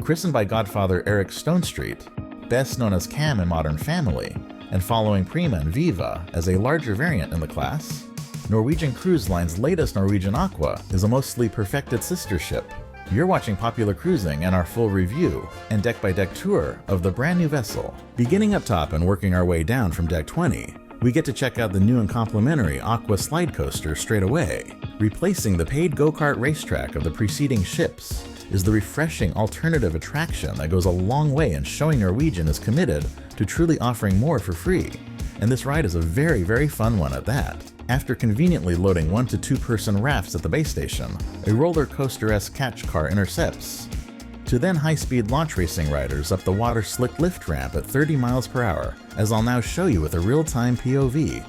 Christened by Godfather Eric Stonestreet, best known as Cam in Modern Family, and following Prima and Viva as a larger variant in the class, Norwegian Cruise Line's latest Norwegian Aqua is a mostly perfected sister ship. You're watching Popular Cruising and our full review and deck-by-deck tour of the brand new vessel. Beginning up top and working our way down from deck 20, we get to check out the new and complimentary Aqua Slidecoaster straight away. Replacing the paid go-kart racetrack of the preceding ships is the refreshing alternative attraction that goes a long way in showing Norwegian is committed to truly offering more for free. And this ride is a very, very fun one at that. After conveniently loading 1 to 2 person rafts at the base station, a roller coaster-esque catch car intercepts, to then high-speed launch racing riders up the water slick lift ramp at 30 miles per hour, as I'll now show you with a real-time POV.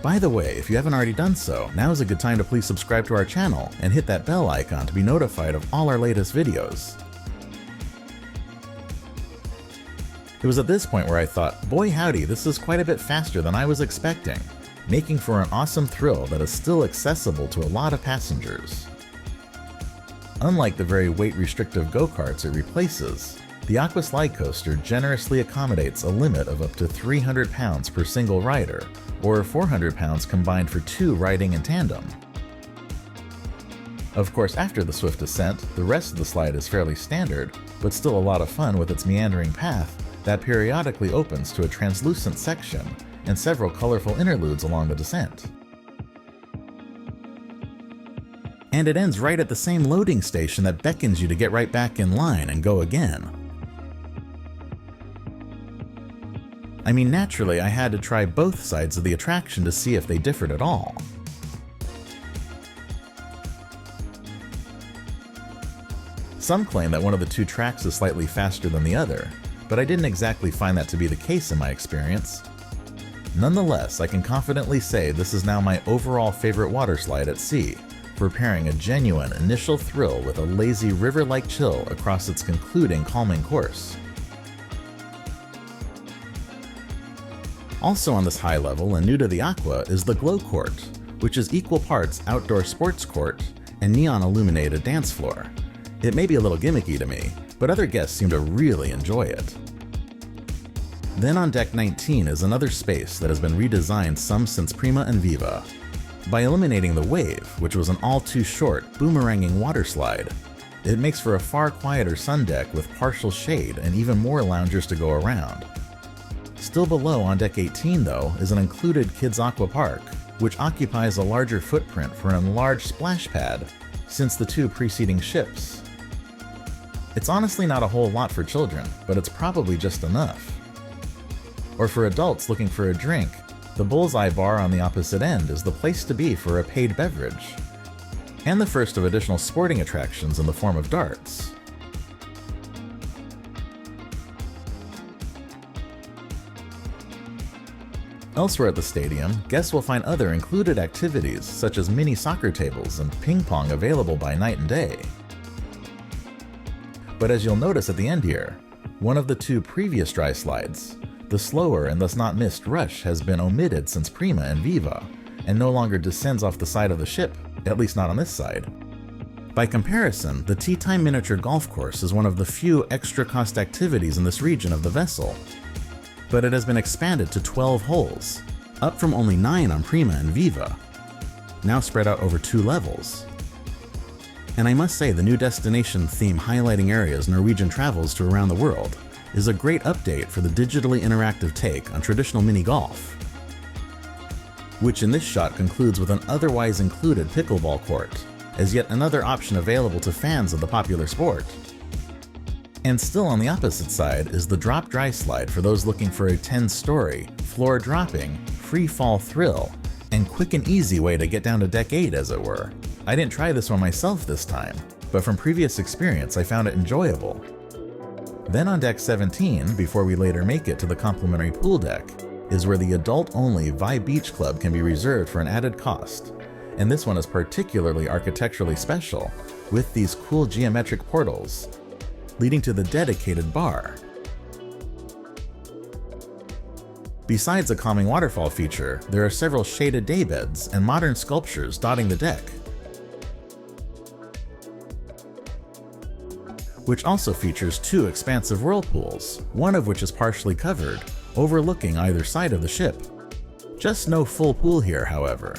By the way, if you haven't already done so, now is a good time to please subscribe to our channel and hit that bell icon to be notified of all our latest videos. It was at this point where I thought, boy howdy, this is quite a bit faster than I was expecting, making for an awesome thrill that is still accessible to a lot of passengers. Unlike the very weight-restrictive go-karts it replaces, the Aqua Slidecoaster generously accommodates a limit of up to 300 pounds per single rider, or 400 pounds combined for 2 riding in tandem. Of course, after the swift ascent, the rest of the slide is fairly standard, but still a lot of fun with its meandering path that periodically opens to a translucent section and several colorful interludes along the descent. And it ends right at the same loading station that beckons you to get right back in line and go again. I mean, naturally, I had to try both sides of the attraction to see if they differed at all. Some claim that one of the 2 tracks is slightly faster than the other, but I didn't exactly find that to be the case in my experience. Nonetheless, I can confidently say this is now my overall favorite water slide at sea, for pairing a genuine initial thrill with a lazy river-like chill across its concluding calming course. Also on this high level and new to the Aqua is the Glow Court, which is equal parts outdoor sports court and neon illuminated dance floor. It may be a little gimmicky to me, but other guests seem to really enjoy it. Then on deck 19 is another space that has been redesigned some since Prima and Viva. By eliminating the Wave, which was an all too short, boomeranging water slide, it makes for a far quieter sun deck with partial shade and even more loungers to go around. Still below on deck 18 though is an included Kids Aqua Park, which occupies a larger footprint for an enlarged splash pad since the 2 preceding ships. It's honestly not a whole lot for children, but it's probably just enough. Or for adults looking for a drink, the Bullseye Bar on the opposite end is the place to be for a paid beverage, and the first of additional sporting attractions in the form of darts. Elsewhere at the stadium, guests will find other included activities such as mini soccer tables and ping pong available by night and day. But as you'll notice at the end here, one of the 2 previous dry slides, the slower and thus not missed Rush, has been omitted since Prima and Viva, and no longer descends off the side of the ship, at least not on this side. By comparison, the Tea Time Miniature Golf Course is one of the few extra cost activities in this region of the vessel, but it has been expanded to 12 holes, up from only 9 on Prima and Viva, now spread out over 2 levels. And I must say the new destination theme highlighting areas Norwegian travels to around the world is a great update for the digitally interactive take on traditional mini golf, which in this shot concludes with an otherwise included pickleball court, as yet another option available to fans of the popular sport. And still on the opposite side is the drop dry slide for those looking for a 10-story, floor-dropping, free-fall thrill, and quick and easy way to get down to deck 8 as it were. I didn't try this one myself this time, but from previous experience I found it enjoyable. Then on deck 17, before we later make it to the complimentary pool deck, is where the adult-only Vibe Beach Club can be reserved for an added cost, and this one is particularly architecturally special, with these cool geometric portals, leading to the dedicated bar. Besides a calming waterfall feature, there are several shaded daybeds and modern sculptures dotting the deck. which also features 2 expansive whirlpools, one of which is partially covered, overlooking either side of the ship. Just no full pool here, however.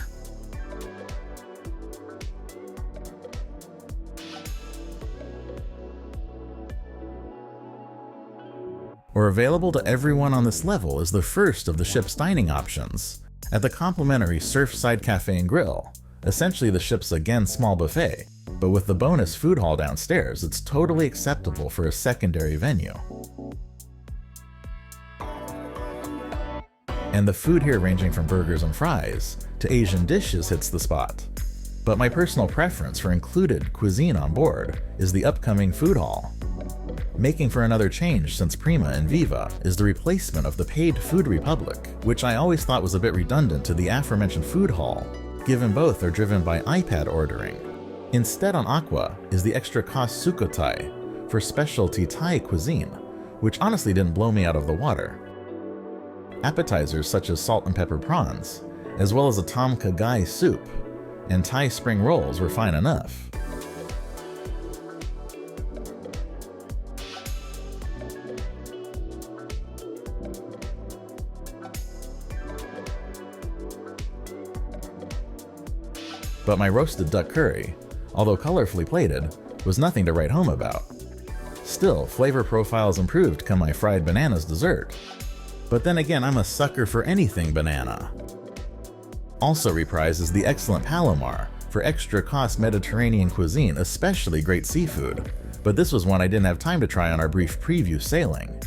Or available to everyone on this level is the first of the ship's dining options, at the complimentary Surfside Cafe and Grill, essentially the ship's again small buffet, but with the bonus food hall downstairs, it's totally acceptable for a secondary venue. And the food here ranging from burgers and fries to Asian dishes hits the spot. But my personal preference for included cuisine on board is the upcoming food hall. Making for another change since Prima and Viva is the replacement of the paid Food Republic, which I always thought was a bit redundant to the aforementioned food hall, given both are driven by iPad ordering. Instead on Aqua is the extra cost Sukhothai for specialty Thai cuisine, which honestly didn't blow me out of the water. Appetizers such as salt and pepper prawns, as well as a tom kha gai soup, and Thai spring rolls were fine enough. But my roasted duck curry, although colorfully plated, was nothing to write home about. Still, flavor profiles improved come my fried bananas dessert. But then again, I'm a sucker for anything banana. Also reprised is the excellent Palomar for extra cost Mediterranean cuisine, especially great seafood, but this was one I didn't have time to try on our brief preview sailing.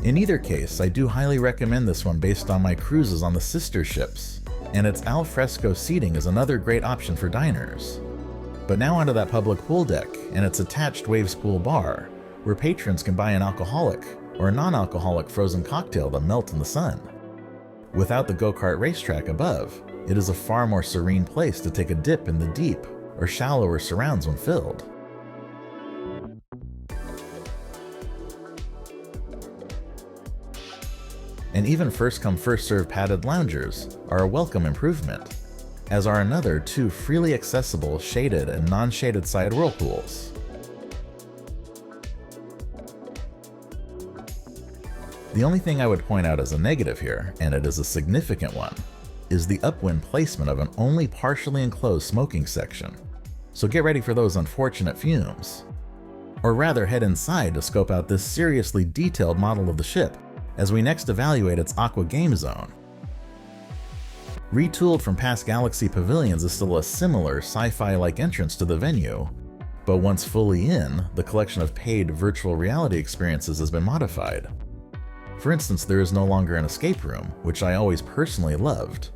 In either case, I do highly recommend this one based on my cruises on the sister ships, and its al fresco seating is another great option for diners. But now onto that public pool deck and its attached waves pool bar, where patrons can buy an alcoholic or a non-alcoholic frozen cocktail to melt in the sun. Without the go-kart racetrack above, it is a far more serene place to take a dip in the deep or shallower surrounds when filled. And even first-come first-served padded loungers are a welcome improvement, as are another 2 freely accessible shaded and non-shaded side whirlpools. The only thing I would point out as a negative here, and it is a significant one, is the upwind placement of an only partially enclosed smoking section. So get ready for those unfortunate fumes. Or rather head inside to scope out this seriously detailed model of the ship as we next evaluate its Aqua game zone. Retooled from past Galaxy pavilions is still a similar sci-fi-like entrance to the venue, but once fully in, the collection of paid virtual reality experiences has been modified. For instance, there is no longer an escape room, which I always personally loved,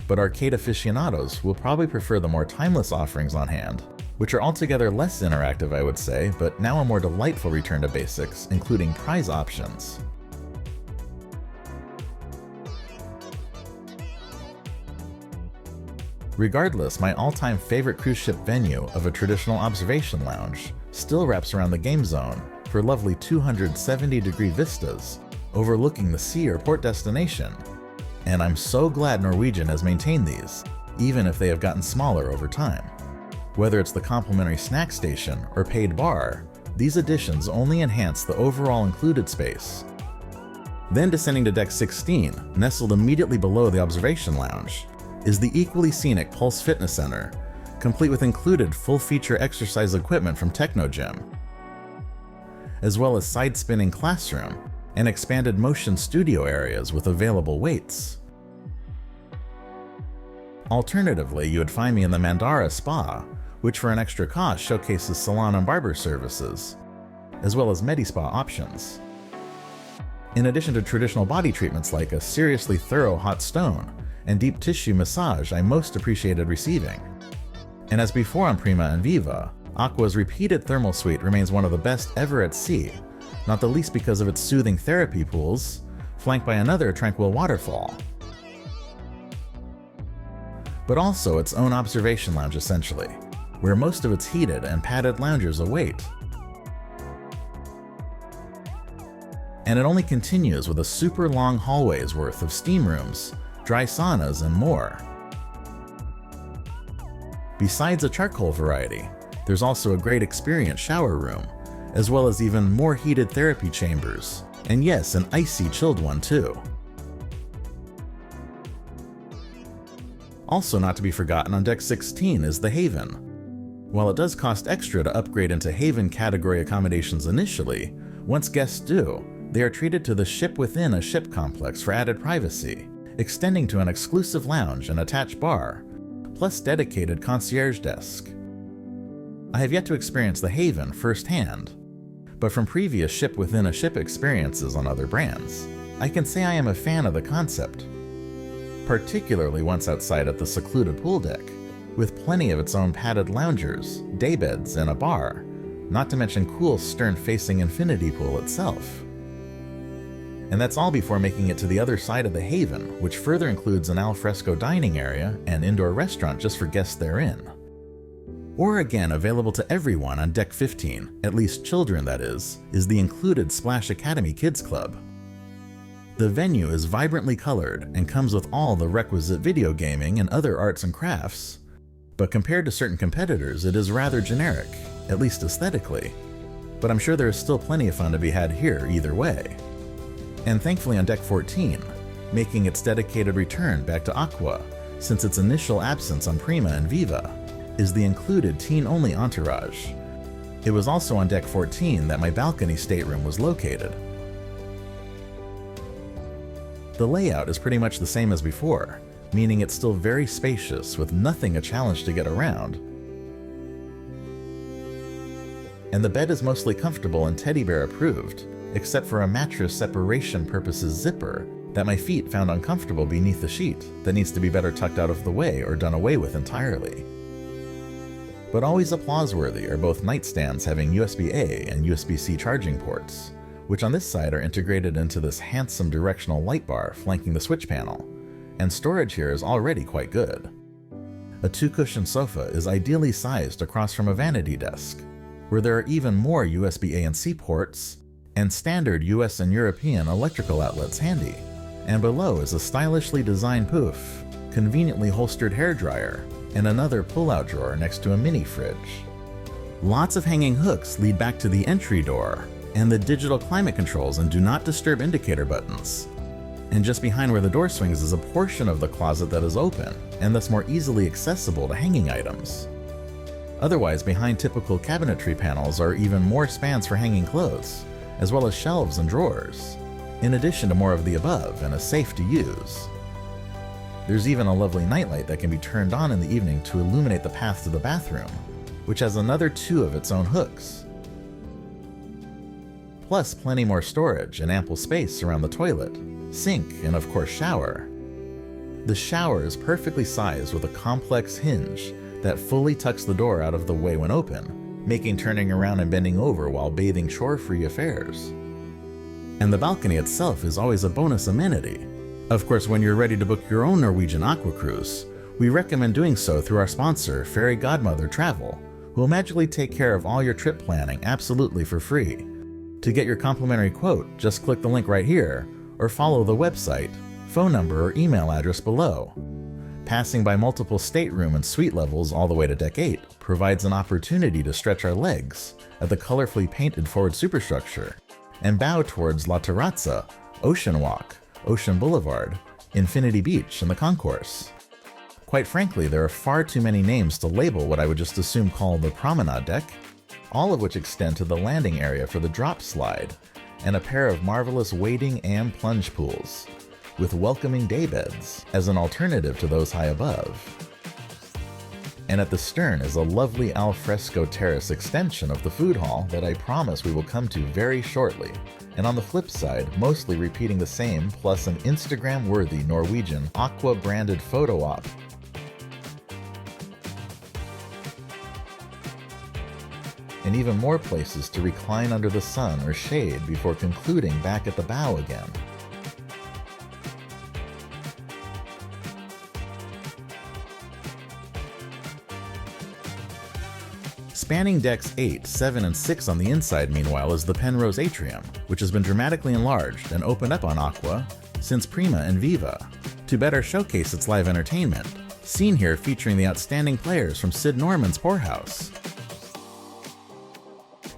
but arcade aficionados will probably prefer the more timeless offerings on hand, which are altogether less interactive, I would say, but now a more delightful return to basics, including prize options. Regardless, my all-time favorite cruise ship venue of a traditional observation lounge still wraps around the game zone for lovely 270-degree vistas overlooking the sea or port destination. And I'm so glad Norwegian has maintained these, even if they have gotten smaller over time. Whether it's the complimentary snack station or paid bar, these additions only enhance the overall included space. Then descending to deck 16, nestled immediately below the observation lounge, is the equally scenic Pulse Fitness Center, complete with included full-feature exercise equipment from Techno Gym, as well as side-spinning classroom and expanded motion studio areas with available weights. Alternatively, you would find me in the Mandara Spa, which for an extra cost showcases salon and barber services, as well as Medi-Spa options. In addition to traditional body treatments like a seriously thorough hot stone and deep tissue massage I most appreciated receiving. And as before on Prima and Viva, Aqua's repeated thermal suite remains one of the best ever at sea, not the least because of its soothing therapy pools, flanked by another tranquil waterfall. But also its own observation lounge essentially, where most of its heated and padded loungers await. And it only continues with a super long hallway's worth of steam rooms, dry saunas, and more. Besides a charcoal variety, there's also a great experience shower room, as well as even more heated therapy chambers, and yes, an icy chilled one too. Also not to be forgotten on deck 16 is the Haven. While it does cost extra to upgrade into Haven category accommodations initially, once guests do, they are treated to the ship within a ship complex for added privacy, extending to an exclusive lounge and attached bar, plus dedicated concierge desk. I have yet to experience the Haven firsthand, but from previous ship within a ship experiences on other brands, I can say I am a fan of the concept, particularly once outside at the secluded pool deck, with plenty of its own padded loungers, daybeds, and a bar, not to mention cool stern-facing infinity pool itself. And that's all before making it to the other side of the Haven, which further includes an alfresco dining area and indoor restaurant just for guests therein. Or again, available to everyone on deck 15, at least children that is the included Splash Academy Kids Club. The venue is vibrantly colored and comes with all the requisite video gaming and other arts and crafts, but compared to certain competitors it is rather generic, at least aesthetically, but I'm sure there is still plenty of fun to be had here either way. And thankfully on deck 14, making its dedicated return back to Aqua since its initial absence on Prima and Viva, is the included teen-only Entourage. It was also on deck 14 that my balcony stateroom was located. The layout is pretty much the same as before, meaning it's still very spacious with nothing a challenge to get around. And the bed is mostly comfortable and teddy bear approved, except for a mattress separation purposes zipper that my feet found uncomfortable beneath the sheet that needs to be better tucked out of the way or done away with entirely. But always applause-worthy are both nightstands having USB-A and USB-C charging ports, which on this side are integrated into this handsome directional light bar flanking the switch panel, and storage here is already quite good. A 2-cushion sofa is ideally sized across from a vanity desk, where there are even more USB-A and C ports, and standard US and European electrical outlets handy, and below is a stylishly designed poof, conveniently holstered hairdryer, and another pull-out drawer next to a mini fridge. Lots of hanging hooks lead back to the entry door, and the digital climate controls and do not disturb indicator buttons. And just behind where the door swings is a portion of the closet that is open, and thus more easily accessible to hanging items. Otherwise, behind typical cabinetry panels are even more spans for hanging clothes, as well as shelves and drawers, in addition to more of the above and is safe to use. There's even a lovely nightlight that can be turned on in the evening to illuminate the path to the bathroom, which has another 2 of its own hooks. Plus plenty more storage and ample space around the toilet, sink, and of course shower. The shower is perfectly sized with a complex hinge that fully tucks the door out of the way when open, making turning around and bending over while bathing chore-free affairs. And the balcony itself is always a bonus amenity. Of course, when you're ready to book your own Norwegian Aqua cruise, we recommend doing so through our sponsor, Fairy Godmother Travel, who will magically take care of all your trip planning absolutely for free. To get your complimentary quote, just click the link right here, or follow the website, phone number, or email address below. Passing by multiple stateroom and suite levels all the way to deck 8 provides an opportunity to stretch our legs at the colorfully painted forward superstructure and bow towards La Terrazza, Ocean Walk, Ocean Boulevard, Infinity Beach, and the concourse. Quite frankly, there are far too many names to label what I would just assume call the promenade deck, all of which extend to the landing area for the drop slide, and a pair of marvelous wading and plunge pools, with welcoming daybeds as an alternative to those high above. And at the stern is a lovely alfresco terrace extension of the food hall that I promise we will come to very shortly, and on the flip side, mostly repeating the same plus an Instagram-worthy Norwegian Aqua branded photo op. And even more places to recline under the sun or shade before concluding back at the bow again. Spanning decks 8, 7, and 6 on the inside, meanwhile, is the Penrose Atrium, which has been dramatically enlarged and opened up on Aqua since Prima and Viva, to better showcase its live entertainment, seen here featuring the outstanding players from Sid Norman's Poorhouse.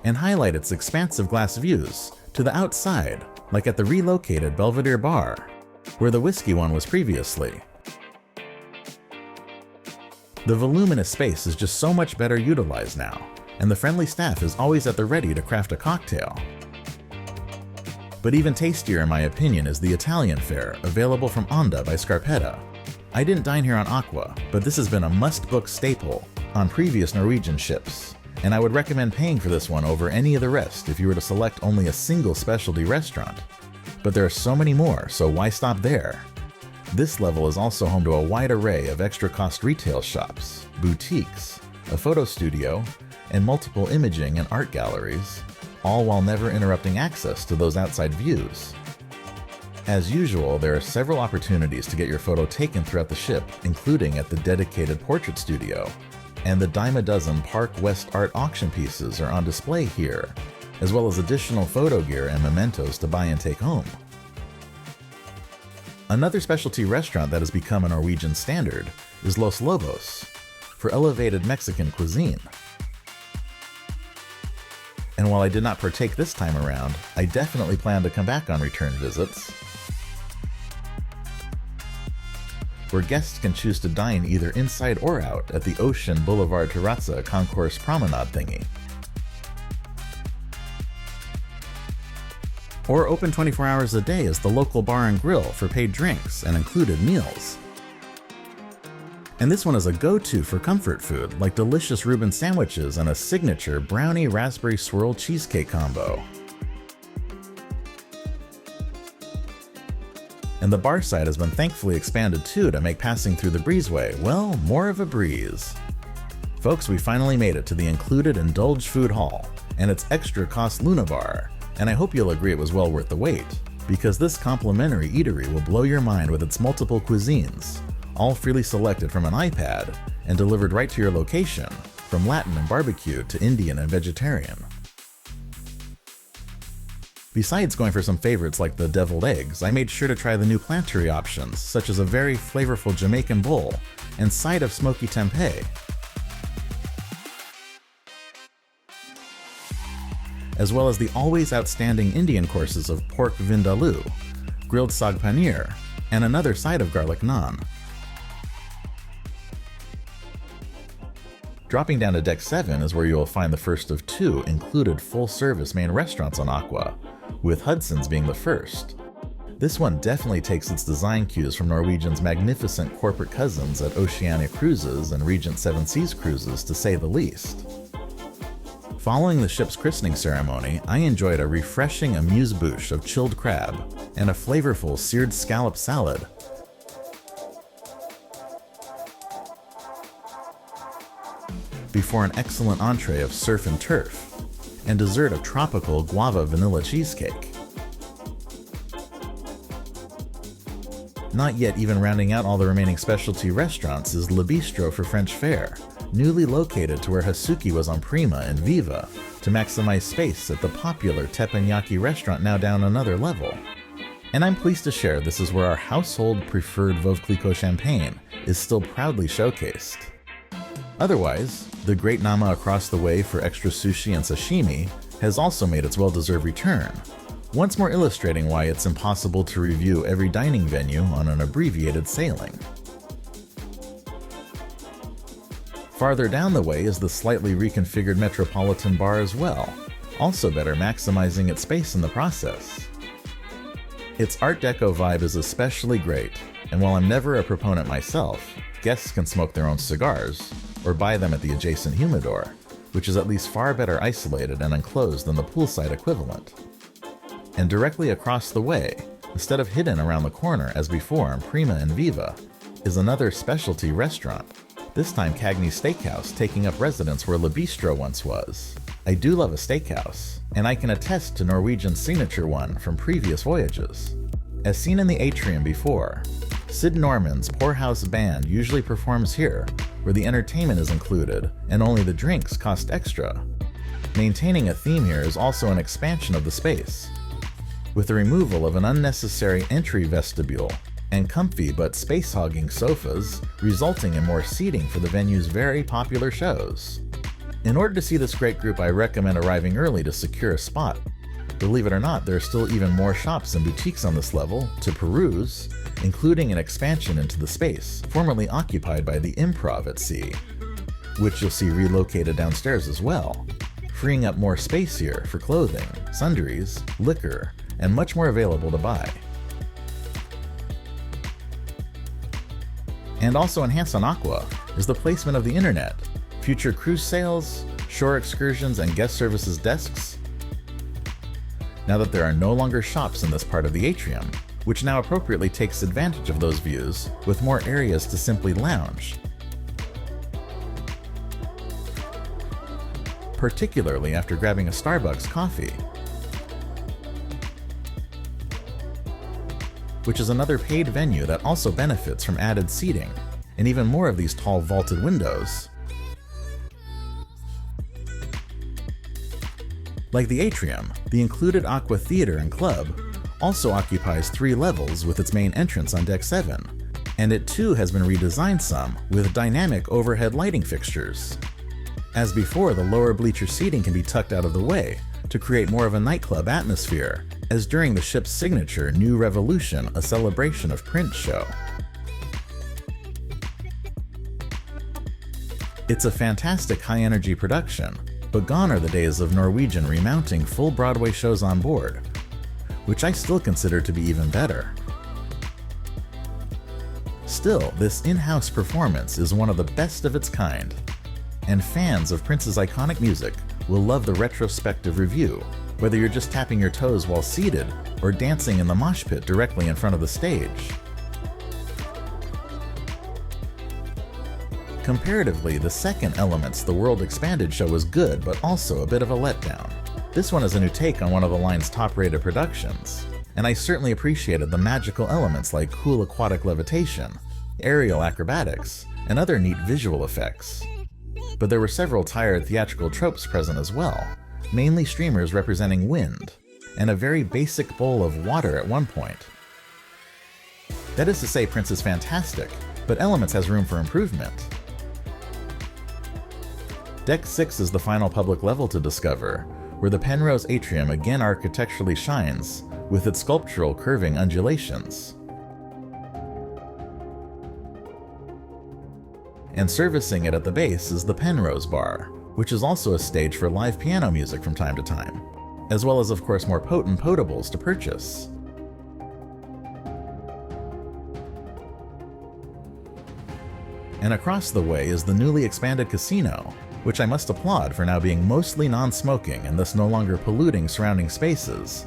and highlight its expansive glass views to the outside, like at the relocated Belvedere Bar, where the whiskey one was previously. The voluminous space is just so much better utilized now, and the friendly staff is always at the ready to craft a cocktail. But even tastier in my opinion is the Italian fare available from Onda by Scarpetta. I didn't dine here on Aqua, but this has been a must-book staple on previous Norwegian ships, and I would recommend paying for this one over any of the rest if you were to select only a single specialty restaurant. But there are so many more, so why stop there? This level is also home to a wide array of extra-cost retail shops, boutiques, a photo studio, and multiple imaging and art galleries, all while never interrupting access to those outside views. As usual, there are several opportunities to get your photo taken throughout the ship, including at the dedicated portrait studio, and the dime a dozen Park West art auction pieces are on display here, as well as additional photo gear and mementos to buy and take home. Another specialty restaurant that has become a Norwegian standard is Los Lobos, for elevated Mexican cuisine. And while I did not partake this time around, I definitely plan to come back on return visits, where guests can choose to dine either inside or out at the Ocean Boulevard Terrazza Concourse Promenade thingy. Or open 24 hours a day as the local bar and grill for paid drinks and included meals. And this one is a go-to for comfort food, like delicious Reuben sandwiches and a signature brownie raspberry swirl cheesecake combo. And the bar side has been thankfully expanded too to make passing through the breezeway, well, more of a breeze. Folks, we finally made it to the included Indulge food hall and its extra cost Luna bar, and I hope you'll agree it was well worth the wait, because this complimentary eatery will blow your mind with its multiple cuisines, all freely selected from an iPad and delivered right to your location, from Latin and barbecue to Indian and vegetarian. Besides going for some favorites like the deviled eggs, I made sure to try the new planetary options, such as a very flavorful Jamaican bowl and side of smoky tempeh, as well as the always outstanding Indian courses of pork vindaloo, grilled saag paneer, and another side of garlic naan. Dropping down to Deck 7 is where you will find the first of two included full-service main restaurants on Aqua, with Hudson's being the first. This one definitely takes its design cues from Norwegian's magnificent corporate cousins at Oceania Cruises and Regent Seven Seas Cruises, to say the least. Following the ship's christening ceremony, I enjoyed a refreshing amuse-bouche of chilled crab and a flavorful seared scallop salad, before an excellent entree of surf and turf, and dessert of tropical guava vanilla cheesecake. Not yet even rounding out all the remaining specialty restaurants is Le Bistro for French fare, newly located to where Hasuki was on Prima and Viva to maximize space at the popular teppanyaki restaurant now down another level. And I'm pleased to share this is where our household preferred Veuve Clicquot champagne is still proudly showcased. Otherwise, the great Nama across the way for extra sushi and sashimi has also made its well-deserved return, once more illustrating why it's impossible to review every dining venue on an abbreviated sailing. Farther down the way is the slightly reconfigured Metropolitan Bar as well, also better maximizing its space in the process. Its Art Deco vibe is especially great, and while I'm never a proponent myself, guests can smoke their own cigars, or buy them at the adjacent Humidor, which is at least far better isolated and enclosed than the poolside equivalent. And directly across the way, instead of hidden around the corner as before on Prima and Viva, is another specialty restaurant, this time Cagney Steakhouse taking up residence where Le Bistro once was. I do love a steakhouse, and I can attest to Norwegian's signature one from previous voyages. As seen in the atrium before, Sid Norman's Poorhouse Band usually performs here, where the entertainment is included and only the drinks cost extra. Maintaining a theme here is also an expansion of the space, with the removal of an unnecessary entry vestibule and comfy but space-hogging sofas, resulting in more seating for the venue's very popular shows. In order to see this great group, I recommend arriving early to secure a spot. Believe it or not, there are still even more shops and boutiques on this level to peruse, including an expansion into the space formerly occupied by the Improv at Sea, which you'll see relocated downstairs as well, freeing up more space here for clothing, sundries, liquor, and much more available to buy. And also enhanced on Aqua is the placement of the internet, future cruise sales, shore excursions, and guest services desks. Now that there are no longer shops in this part of the atrium, which now appropriately takes advantage of those views with more areas to simply lounge, particularly after grabbing a Starbucks coffee, which is another paid venue that also benefits from added seating and even more of these tall vaulted windows. Like the atrium, the included Aqua Theater and Club also occupies 3 levels with its main entrance on deck 7, and it too has been redesigned some with dynamic overhead lighting fixtures. As before, the lower bleacher seating can be tucked out of the way to create more of a nightclub atmosphere, as during the ship's signature New Revolution, a celebration of Prince show. It's a fantastic high-energy production, but gone are the days of Norwegian remounting full Broadway shows on board, which I still consider to be even better. Still, this in-house performance is one of the best of its kind, and fans of Prince's iconic music will love the retrospective review, whether you're just tapping your toes while seated or dancing in the mosh pit directly in front of the stage. Comparatively, the second Elements The World Expanded show was good, but also a bit of a letdown. This one is a new take on one of the line's top-rated productions, and I certainly appreciated the magical elements like cool aquatic levitation, aerial acrobatics, and other neat visual effects. But there were several tired theatrical tropes present as well, mainly streamers representing wind, and a very basic bowl of water at one point. That is to say, Prince is fantastic, but Elements has room for improvement. Deck 6 is the final public level to discover, where the Penrose Atrium again architecturally shines with its sculptural curving undulations. And servicing it at the base is the Penrose Bar, which is also a stage for live piano music from time to time, as well as of course more potent potables to purchase. And across the way is the newly expanded casino, which I must applaud for now being mostly non-smoking and thus no longer polluting surrounding spaces,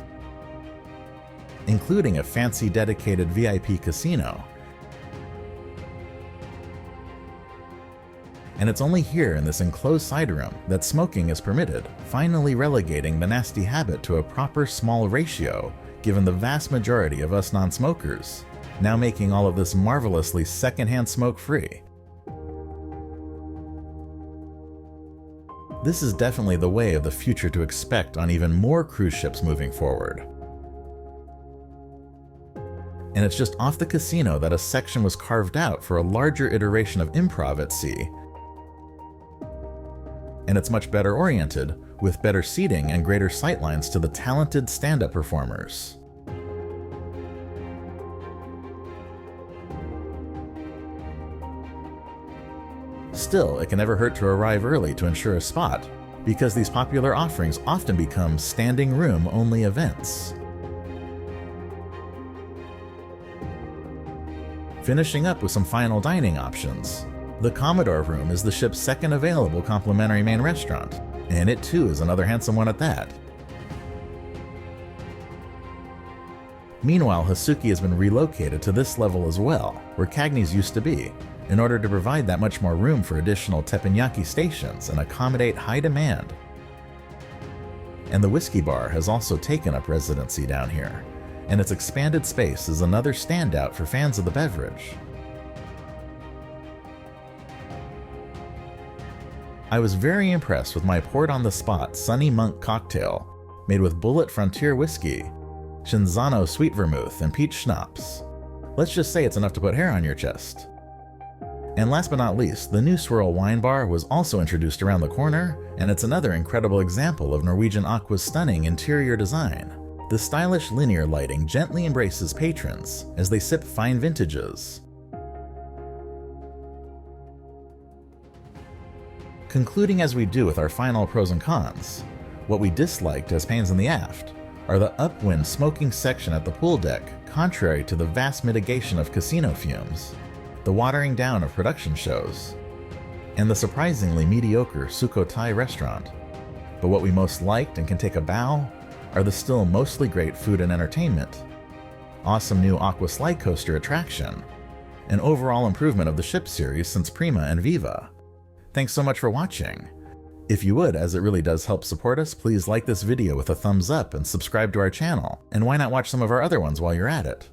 including a fancy dedicated VIP casino. And it's only here in this enclosed side room that smoking is permitted, finally relegating the nasty habit to a proper small ratio, given the vast majority of us non-smokers, now making all of this marvelously secondhand smoke-free. This is definitely the way of the future to expect on even more cruise ships moving forward. And it's just off the casino that a section was carved out for a larger iteration of Improv at Sea. And it's much better oriented, with better seating and greater sightlines to the talented stand-up performers. Still, it can never hurt to arrive early to ensure a spot, because these popular offerings often become standing room only events. Finishing up with some final dining options. The Commodore Room is the ship's second available complimentary main restaurant, and it too is another handsome one at that. Meanwhile, Hasuki has been relocated to this level as well, where Cagney's used to be, in order to provide that much more room for additional teppanyaki stations and accommodate high demand. And the Whiskey Bar has also taken up residency down here, and its expanded space is another standout for fans of the beverage. I was very impressed with my poured-on-the-spot Sunny Monk cocktail, made with Bullet Frontier whiskey, Shinzano sweet vermouth, and peach schnapps. Let's just say it's enough to put hair on your chest. And last but not least, the new Swirl Wine Bar was also introduced around the corner, and it's another incredible example of Norwegian Aqua's stunning interior design. The stylish linear lighting gently embraces patrons as they sip fine vintages. Concluding as we do with our final pros and cons, what we disliked as pains in the aft are the upwind smoking section at the pool deck, contrary to the vast mitigation of casino fumes, the watering down of production shows, and the surprisingly mediocre Sukhothai restaurant. But what we most liked and can take a bow are the still mostly great food and entertainment, awesome new Aqua Slidecoaster attraction, and overall improvement of the ship series since Prima and Viva. Thanks so much for watching. If you would, as it really does help support us, please like this video with a thumbs up and subscribe to our channel, and why not watch some of our other ones while you're at it?